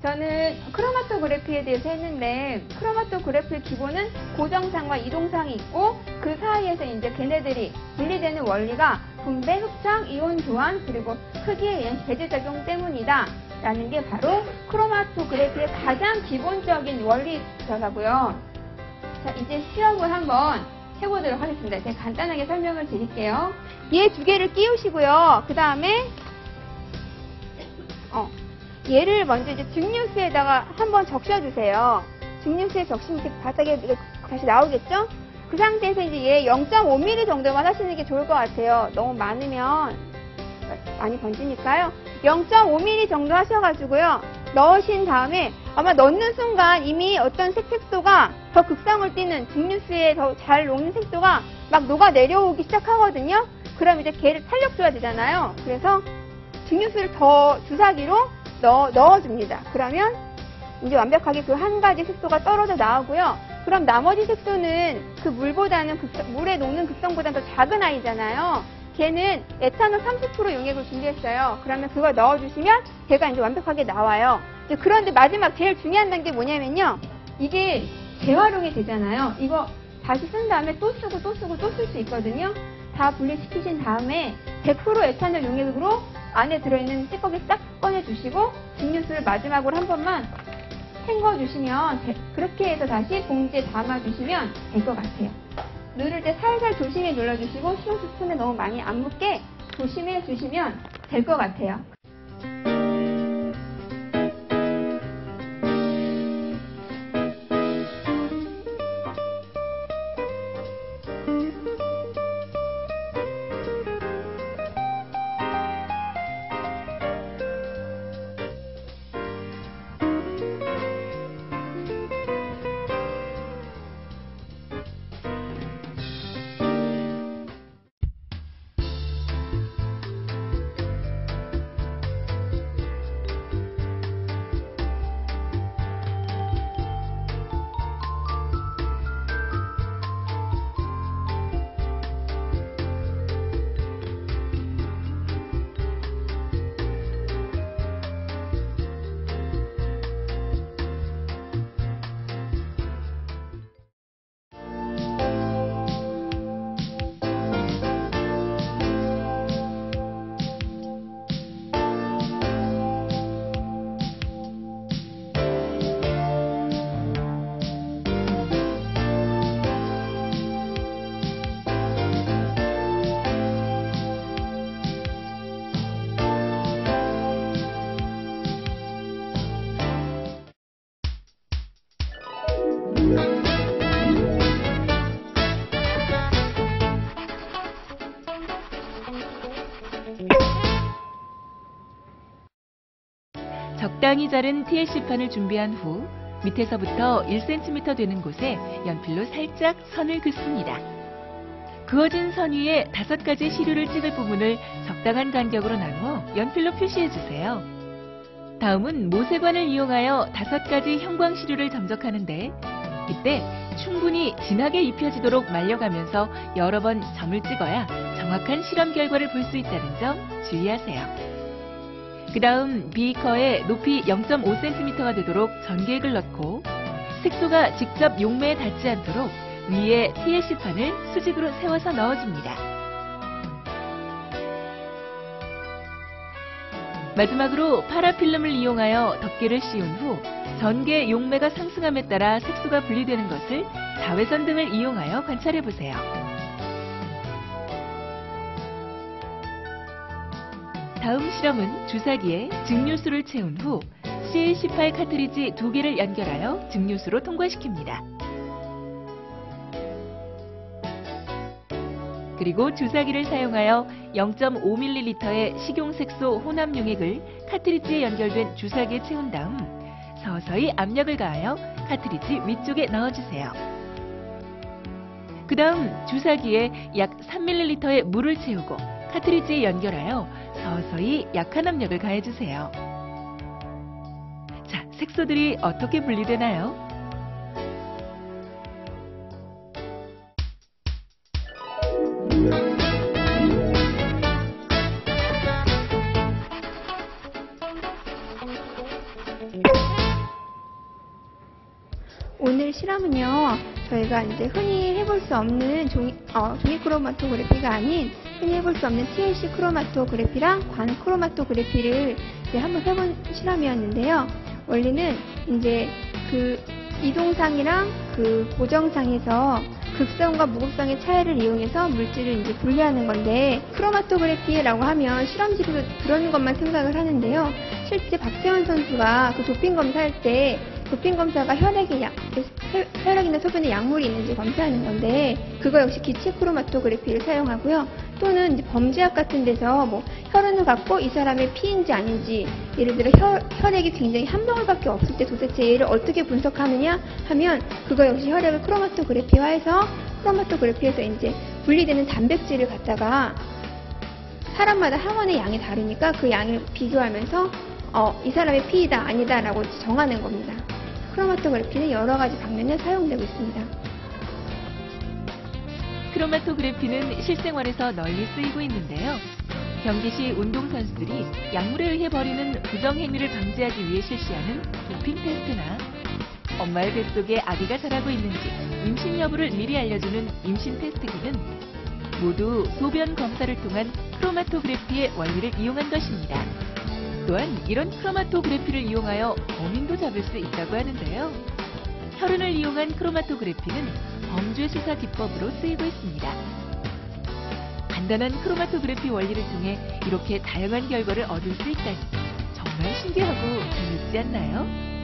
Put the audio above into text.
저는 크로마토그래피에 대해서 했는데 크로마토그래피의 기본은 고정상과 이동상이 있고 그 사이에서 이제 걔네들이 분리되는 원리가 분배, 흡착, 이온 교환 그리고 크기에 의한 배제작용 때문이다 라는 게 바로 크로마토그래피의 가장 기본적인 원리더라고요. 자, 이제 시험을 한번 해보도록 하겠습니다. 제가 간단하게 설명을 드릴게요. 얘 두 개를 끼우시고요. 그 다음에 얘를 먼저 이제 증류수에다가 한번 적셔주세요. 증류수에 적시면 이렇게 바닥에 다시 나오겠죠? 그 상태에서 이제 얘 0.5mm 정도만 하시는 게 좋을 것 같아요. 너무 많으면 많이 번지니까요. 0.5mm 정도 하셔가지고요. 넣으신 다음에 아마 넣는 순간 이미 어떤 색소가 더 극성을 띠는 증류수에 더 잘 녹는 색소가 막 녹아 내려오기 시작하거든요. 그럼 이제 걔를 탄력줘야 되잖아요. 그래서 증류수를 더 주사기로 넣어줍니다. 그러면 이제 완벽하게 그 한 가지 색소가 떨어져 나오고요. 그럼 나머지 색소는 그 물보다는 물에 녹는 극성보다는 더 작은 아이잖아요. 걔는 에탄올 30% 용액을 준비했어요. 그러면 그걸 넣어주시면 걔가 이제 완벽하게 나와요. 그런데 마지막 제일 중요한 단계 뭐냐면요. 이게 재활용이 되잖아요. 이거 다시 쓴 다음에 또 쓰고 또 쓰고 또 쓸 수 있거든요. 다 분리시키신 다음에 100% 에탄올 용액으로 안에 들어있는 찌꺼기 싹 꺼내주시고 증류수를 마지막으로 한 번만 헹궈주시면 그렇게 해서 다시 봉지에 담아주시면 될 것 같아요. 누를 때 살살 조심히 눌러주시고 시험수 스푼에 너무 많이 안 묻게 조심해 주시면 될 것 같아요. 적당히 자른 TLC판을 준비한 후 밑에서부터 1cm 되는 곳에 연필로 살짝 선을 긋습니다. 그어진 선 위에 5가지 시류를 찍을 부분을 적당한 간격으로 나누어 연필로 표시해주세요. 다음은 모세관을 이용하여 5가지 형광 시류를 점적하는데 이때 충분히 진하게 입혀지도록 말려가면서 여러 번 점을 찍어야 정확한 실험 결과를 볼 수 있다는 점 주의하세요. 그 다음 비커에 높이 0.5cm가 되도록 전기액을 넣고 색소가 직접 용매에 닿지 않도록 위에 TLC판을 수직으로 세워서 넣어줍니다. 마지막으로 파라필름을 이용하여 덮개를 씌운 후 전개 용매가 상승함에 따라 색소가 분리되는 것을 자외선 등을 이용하여 관찰해보세요. 다음 실험은 주사기에 증류수를 채운 후 CL18 카트리지 2개를 연결하여 증류수로 통과시킵니다. 그리고 주사기를 사용하여 0.5ml의 식용색소 혼합 용액을 카트리지에 연결된 주사기에 채운 다음 서서히 압력을 가하여 카트리지 위쪽에 넣어주세요. 그 다음 주사기에 약 3ml의 물을 채우고 카트리지에 연결하여 서서히 약한 압력을 가해주세요. 자, 색소들이 어떻게 분리되나요? 오늘 실험은요, 저희가 이제 흔히 해볼 수 없는 종이 크로마토그래피가 아닌 흔히 해볼 수 없는 TLC 크로마토그래피랑 관 크로마토그래피를 이제 한번 해본 실험이었는데요. 원리는 이제 그 이동상이랑 그 고정상에서 극성과 무극성의 차이를 이용해서 물질을 이제 분리하는 건데, 크로마토그래피라고 하면 실험실에서 그런 것만 생각을 하는데요. 실제 박세원 선수가 그 도핑 검사할 때 도핑 검사가 혈액이나 소변에 약물이 있는지 검사하는 건데, 그거 역시 기체 크로마토그래피를 사용하고요. 또는 이제 범죄학 같은 데서 뭐 혈흔을 갖고 이 사람의 피인지 아닌지, 예를 들어 혈액이 굉장히 한 방울밖에 없을 때 도대체 얘를 어떻게 분석하느냐 하면, 그거 역시 혈액을 크로마토그래피화해서 크로마토그래피에서 이제 분리되는 단백질을 갖다가 사람마다 항원의 양이 다르니까 그 양을 비교하면서 이 사람의 피이다 아니다 라고 정하는 겁니다. 크로마토그래피는 여러 가지 방면에 사용되고 있습니다. 크로마토그래피는 실생활에서 널리 쓰이고 있는데요. 경기 시 운동선수들이 약물에 의해 벌이는 부정행위를 방지하기 위해 실시하는 도핑 테스트나 엄마의 뱃속에 아기가 자라고 있는지 임신 여부를 미리 알려주는 임신 테스트 등은 모두 소변 검사를 통한 크로마토그래피의 원리를 이용한 것입니다. 또한 이런 크로마토그래피를 이용하여 범인도 잡을 수 있다고 하는데요. 혈흔을 이용한 크로마토그래피는 범죄 수사 기법으로 쓰이고 있습니다. 간단한 크로마토그래피 원리를 통해 이렇게 다양한 결과를 얻을 수 있다니 정말 신기하고 재미있지 않나요?